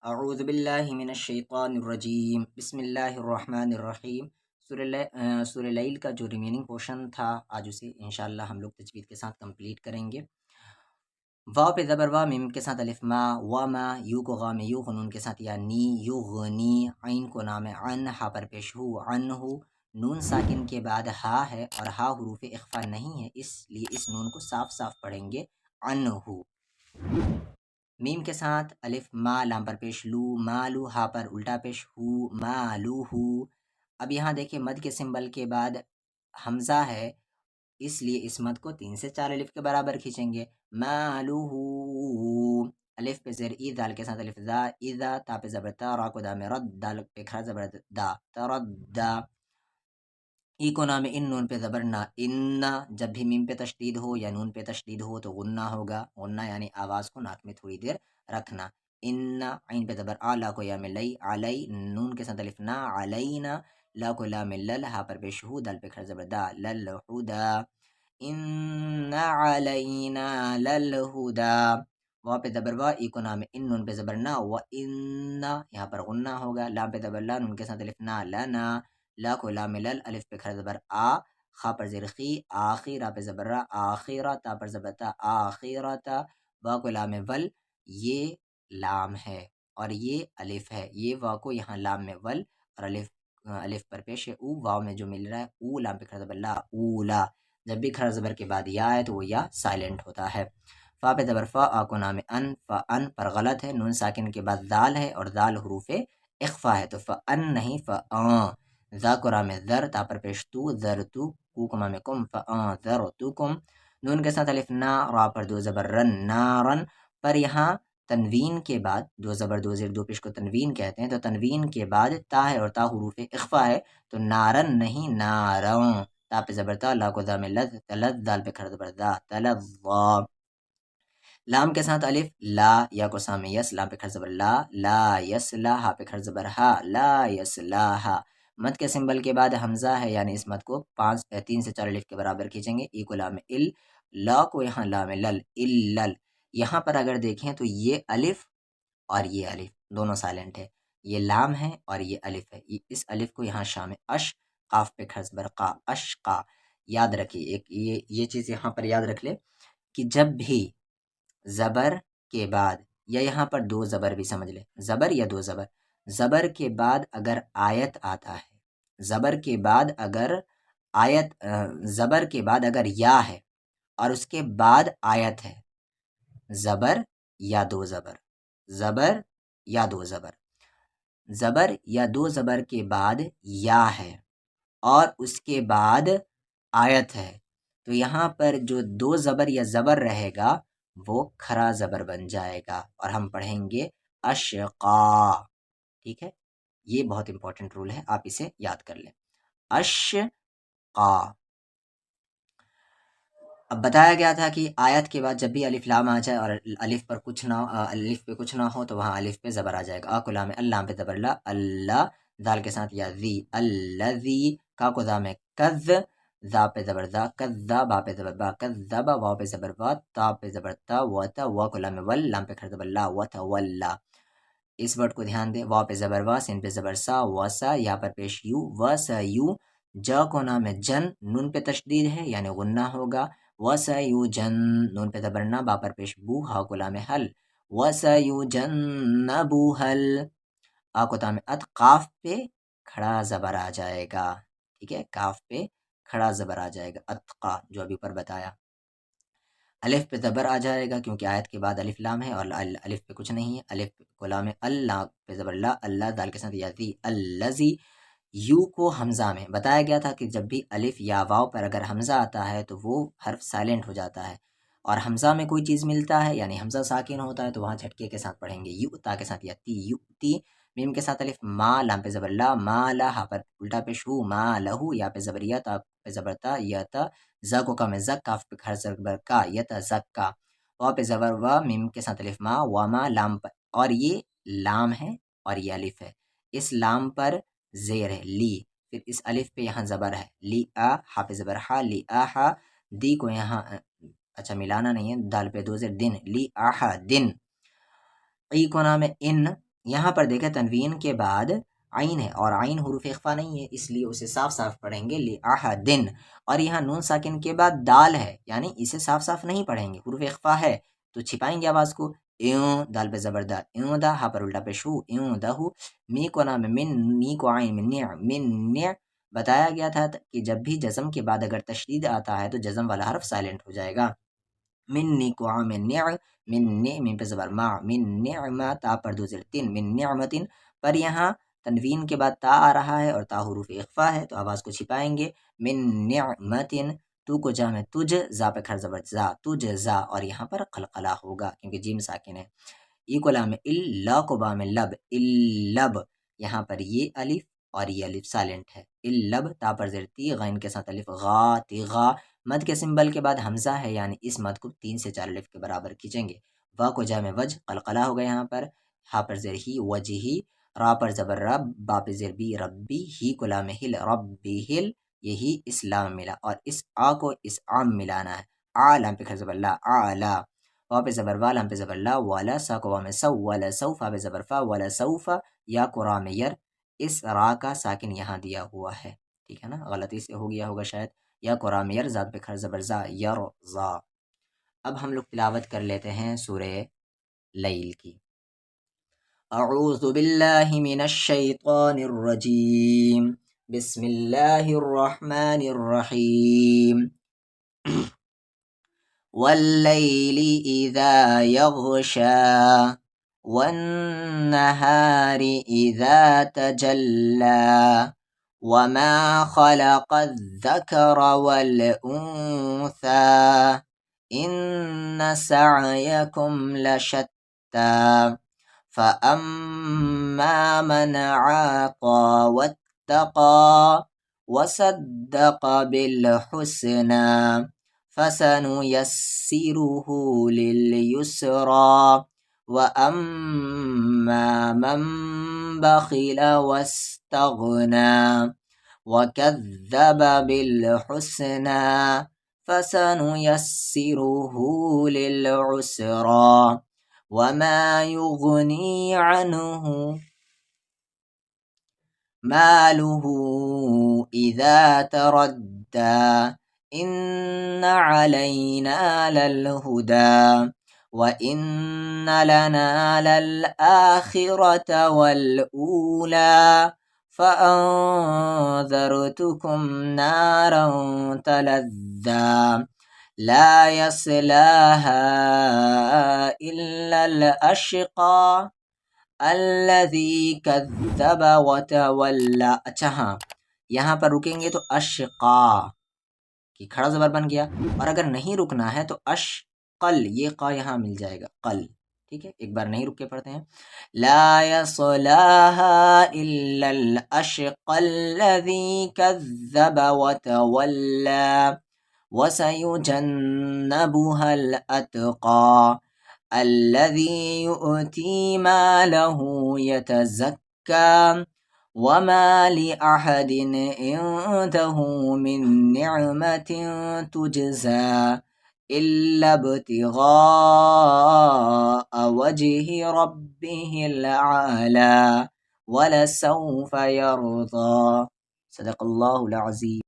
اعوذ باللہ من الشیطان الرجیم بسم اللہ الرحمن الرحیم۔ سورہ لیل کا جو ریمیننگ پورشن تھا آج اسے انشاءاللہ ہم لوگ تجوید کے ساتھ کمپلیٹ کریں گے۔ واو پہ زبر وا، میم کے ساتھ الف ما، وا ما، یو کو غا میں یو، نون کے ساتھ یا نی، یو غنی، عین کو نام عن، ہا پر پیش ہو، عن ہو، نون ساکن کے بعد ہا ہے اور ہا حروف اخفا نہیں ہے، اس لیے اس نون کو صاف صاف پڑھیں گے عن ہو۔ میم کے ساتھ الف ما، لام پر پیش لو، مالو، ہا پر الٹا پیش ہو، مالو ہو۔ اب یہاں دیکھیں مد کے سمبل کے بعد حمزہ ہے، اس لیے اس مد کو 3 سے 4 الف کے برابر کھینچیں گے، مالو ہو۔ الف پہ زیر ای، دال کے ساتھ الف دا، اذا، تا پہ زبر تا، را کو دا میں رد، دال پہ کھڑا زبر دا، تردا۔ ای کو نام ان، نون پہ زبر نا، ان، جب بھی میم پہ تشدید ہو یا نون پہ تشدید ہو تو غنہ ہوگا، غنہ یعنی آواز کو ناک میں تھوڑی دیر رکھنا۔ ان، عین پہ زبر آ، لا کو یا میں لئی، علی، نون کے ساتھ الف نا، علینا، لا کو لا میں لل، ہا پر پیش ہو، دال پہ کھڑا زبر دا، للہدا، ان علینا للہدا۔ واو پہ زبر وا، ای کو نام ان، نون پہ زبر نا، و ان، یہاں پر غنہ ہوگا، لام پہ زبر لا، نون کے ساتھ الف نا، لنا، لا کو لام لل، الف پہ کھڑا زبر آ، خا پر زیر خی، آخی، را پہ زبر را، آخیرہ، تا پر زبر تا، آخیرتا، وا کو لام ول، یہ لام ہے اور یہ الف ہے، یہ وا کو یہاں لام میں ول اور الف پر پیش ہے او، واو میں جو مل رہا ہے او، لام پہ کھڑا زبر لا، اولا، جب بھی کھڑا زبر کے بعد یا ہے تو وہ یا سائلنٹ ہوتا ہے۔ فا پہ زبر فا، آ کو نام ان، فا ان پر غلط ہے، نون ساکن کے بعد دال ہے اور دال حروف اخفا ہے تو فا ان نہیں فا آن۔ ذا کو رام ذر، تا پر پیش تو، ذر تو، کو کو مام کم، فا آن ذر تو کم، نون کے ساتھ الف نا، را پر دو زبر رن، نارن، پر یہاں تنوین کے بعد دو زبر دو زیر دو پیش کو تنوین کہتے ہیں، تو تنوین کے بعد تا ہے اور تا حروف اخفا ہے تو نارن نہیں نارن، تا پہ زبر تا، لا کو دا میں لذ، تلذ، دال پہ کھڑا زبر دا، تلظا۔ لام کے ساتھ الف لا، یا کو سامنے یس، لام پہ کھڑا زبر لا، لا یس لا، ہا پہ کھڑا زبر ہا، لا یس لا ہا۔ مد کے سمبل کے بعد حمزہ ہے یعنی اس مد کو 3 سے 4 الف کے برابر کھینچیں گے، ای کو لام ال، لا کو یہاں لام لل، الل۔ یہاں پر اگر دیکھیں تو یہ الف اور یہ الف دونوں سائلنٹ ہے، یہ لام ہے اور یہ الف ہے، اس الف کو یہاں شام اش، قاف پہ کھڑا زبر قا، اشقا۔ یاد رکھیے ایک یہ چیز یہاں پر یاد رکھ لے کہ جب بھی زبر کے بعد، یا یہاں پر دو زبر بھی سمجھ لے، زبر یا دو زبر، زبر کے بعد اگر آیت آتا ہے، زبر کے بعد اگر آیت، زبر کے بعد اگر یا ہے اور اس کے بعد آیت ہے، زبر یا دو زبر، زبر یا دو زبر، زبر یا دو زبر کے بعد یا ہے اور اس کے بعد آیت ہے، تو یہاں پر جو دو زبر یا زبر رہے گا وہ کھڑا زبر بن جائے گا اور ہم پڑھیں گے اشقا۔ ٹھیک ہے، یہ بہت امپورٹنٹ رول ہے، آپ اسے یاد کر لیں، اشقا۔ اب بتایا گیا تھا کہ آیت کے بعد جب بھی الف لام آ جائے اور الف پہ کچھ نہ ہو تو وہاں الف پہ زبر آ جائے گا، آ کو لام اللہ پہ زبر لا، اللہ، دال کے ساتھ یا ذی، الذی، کا کو دا میں کذ، ذا پہ زبر ذا، کذا، با پہ زبر با، کذبا، واو پہ زبر وا، تا پہ زبر تا، وتا، وا کو لام ول، لام پہ کھڑا زبر لا، وتولا۔ اس ورڈ کو دھیان دیں، واو پہ زبر وا، سین پہ زبر سا، وسا، یہاں پر پیش یو، وسا یو، جا کو نام ہے جن، نون پہ تشدید ہے یعنی غنہ ہوگا، وسیوجن، نون پہ زبر نا، با پر پیش بو، ہا کو لام حل، وسیوجنبوہل، آ کو تام ات، قاف پہ کھڑا زبر آ جائے گا، ٹھیک ہے، کاف پہ کھڑا زبر آ جائے گا، اتقا جو ابھی اوپر بتایا۔ الف پہ زبر آ جائے گا کیونکہ آیت کے بعد الف لام ہے اور الف پہ کچھ نہیں ہے، الف کو لام ہے، اللہ پہ زبر لا، اللہ، دال کے ساتھ یا ذی، الذی۔ یو کو حمزہ میں بتایا گیا تھا کہ جب بھی الف یا واو پر اگر حمزہ آتا ہے تو وہ حرف سائلنٹ ہو جاتا ہے، اور حمزہ میں کوئی چیز ملتا ہے یعنی حمزہ ساکن ہوتا ہے تو وہاں جھٹکے کے ساتھ پڑھیں گے، یو، تا کے ساتھ یا تی، یو تی، میم کے ساتھ الف ما، لام پہ زبر لا، ما لا، ہا پر الٹا پیش ہو، ما لہو، یا پہ زبر یا، تا پہ زبر تا، یا تا، ز کو کم زک، کاف پہ کھڑا زبر کا، یتزکا، واو پہ زبر وا، میم کے ساتھ الف ما، وما، لام پر، اور یہ لام ہے اور یہ الف ہے، اس لام پر زیر ہے لی، پھر اس الف پہ یہاں زبر ہے لی آ، ہا پہ زبر ہا، لی آہا، دی کو یہاں اچھا ملانا نہیں ہے، دال پہ دو زیر دن، لی آہا دن۔ ای کو نام ہے ان، یہاں پر دیکھیں تنوین کے بعد عین ہے اور عین حروف اخفا نہیں ہے، اس لیے اسے صاف صاف پڑھیں گے لأحدن، اور یہاں نون ساکن کے بعد دال ہے یعنی اسے صاف صاف نہیں پڑھیں گے، حروف اخفا ہے تو چھپائیں گے آواز کو، ایوں دال پہ زبردار ایوں دا، ہا پر الٹا پیش ہو ایوں دہو، می کو نام من، نی کو عین من نع، بتایا گیا تھا کہ جب بھی جزم کے بعد اگر تشدید آتا ہے تو جزم والا حرف سائلنٹ ہو جائے گا، منی کو عام نع، من پہ زبر ما، من نعمہ، تا پر دو زیر تین، من نعمتن، پر یہاں تنوین کے بعد تا آ رہا ہے اور تا حروف اخفا ہے تو آواز کو چھپائیں گے، من نعمتن، تو کو جا میں تجھ، زا پہ کھڑ زبر زا، تجھ زا، اور یہاں پر قلقلہ ہوگا کیونکہ جیم ساکن ہے، ای کو لام الا کو با میں لب، اللب، یہاں پر یہ الف اور یہ الف سائلنٹ ہے، اللب، تا پر زیر تی، غین کے ساتھ الف غا، تیغا، مد کے سمبل کے بعد حمزہ ہے یعنی اس مد کو 3 سے 4 الف کے برابر کھینچیں گے، وا کو جا میں وج، قلقلہ ہوگا یہاں پر، ہا پر زیر ہی وجہی، را پر زبر رب، با پر زیر بی ربی، ہی کو لام ہل ربی ہل، یہی اسلام ملا، اور اس آ کو اس عام ملانا ہے، آ لام پہ کھڑ زبر لا آلا، وا پہ زبر وا، لام پہ زبر لا والا، سا کو وا میں سو والا سو، فا پہ زبر فا والا سوفا، یا کو را میں یر، اس را کا ساکن یہاں دیا ہوا ہے، ٹھیک ہے نا، غلطی سے ہو گیا ہوگا شاید، یا کو را میں یر، زاد پہ کھڑ زبر زا یر زا۔ اب ہم لوگ تلاوت کر لیتے ہیں سورہ لیل کی، اعوذ باللہ من الشیطان الرجیم، بسم اللہ الرحمن الرحیم، واللیل اذا یغشا والنہار اذا تجلی وما خلق الذکر والانثى ان سعیکم لشتی فأما من عاطى واتقى وصدق بالحسنى فسنيسره لليسرى وأما من بخل واستغنى وكذب بالحسنى فسنيسره للعسرى وما يغني عنه ماله إذا تردى إن علينا للهدى وإن لنا للآخرة والأولى فأنذرتكم نارا تلظى لا يصلاها إلا الأشقى الذي كذب وتولى۔ اچھا ہاں یہاں پر رکیں گے تو اشقا کی کھڑا زبر بن گیا، اور اگر نہیں رکنا ہے تو اشقل، یہ قا یہاں مل جائے گا قل، ٹھیک ہے، ایک بار نہیں رک کے پڑھتے ہیں، لا يصلاها الا الاشقى الذي كذب وتولى وسيجنبها الاتقى الذي يؤتي ماله يتزكى وما لأحد عنده من نعمة تجزى إلا ابتغاء وجه ربه الأعلى ولسوف يرضى۔ صدق الله العظيم۔